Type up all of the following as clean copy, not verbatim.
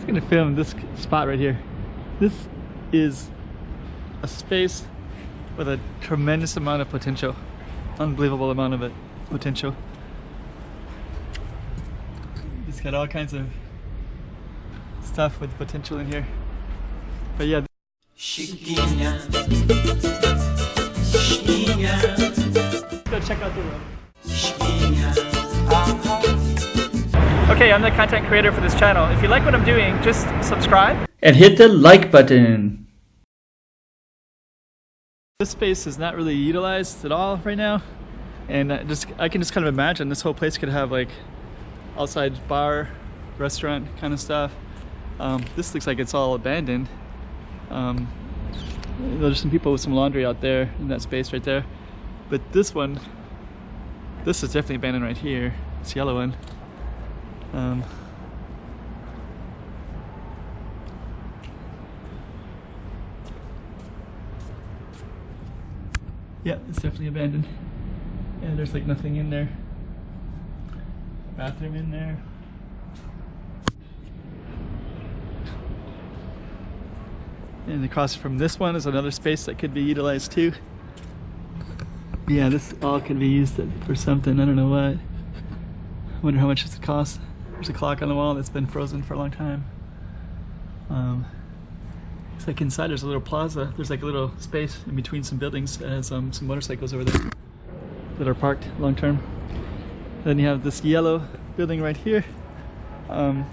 just gonna film this spot right here. This is a space with a tremendous amount of potential. Unbelievable amount of potential. It's got all kinds of stuff with potential in here. But yeah. Go check out the room. Okay, I'm the content creator for this channel. If you like what I'm doing, just subscribe and hit the like button. This space is not really utilized at all right now, and I can just kind of imagine this whole place could have like outside bar, restaurant kind of stuff. This looks like it's all abandoned. There's some people with some laundry out there in that space right there. But this one, this is definitely abandoned right here. This yellow one. Yeah, it's definitely abandoned. Yeah, there's like nothing in there. Bathroom in there. And across from this one is another space that could be utilized too. Yeah, this all could be used for something. I don't know what. I wonder how much this would cost. There's a clock on the wall that's been frozen for a long time. It's like inside there's a little plaza. There's like a little space in between some buildings that has some motorcycles over there that are parked long term. Then you have this yellow building right here. I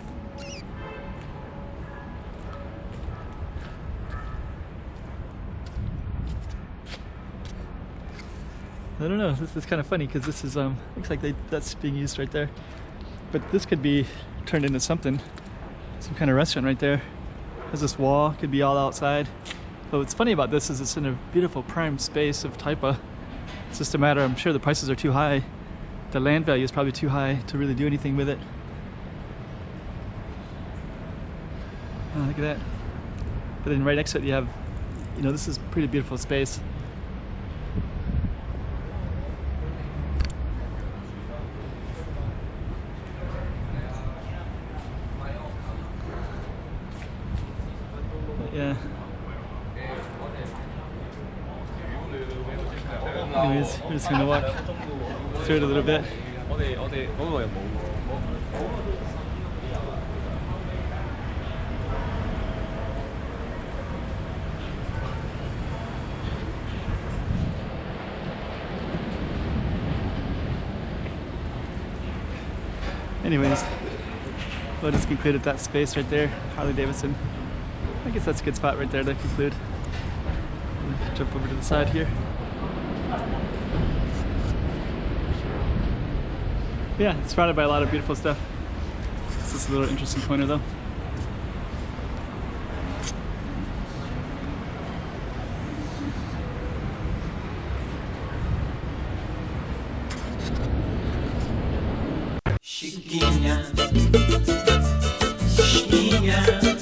don't know, this is kind of funny because this is, looks like that's being used right there. But this could be turned into something, some kind of restaurant right there. There's this wall, could be all outside. But what's funny about this is it's in a beautiful prime space of taipa. It's just a matter, I'm sure the prices are too high. The land value is probably too high to really do anything with it. Oh, look at that. But then right next to it you have, you know, this is a pretty beautiful space. Yeah. Anyways, we're just gonna walk through it a little bit. Anyways, we'll just conclude at that space right there, Harley Davidson. I guess that's a good spot right there to conclude. Jump over to the side here. Yeah, it's surrounded by a lot of beautiful stuff. This is a little interesting pointer though. Chiquinha, chiquinha.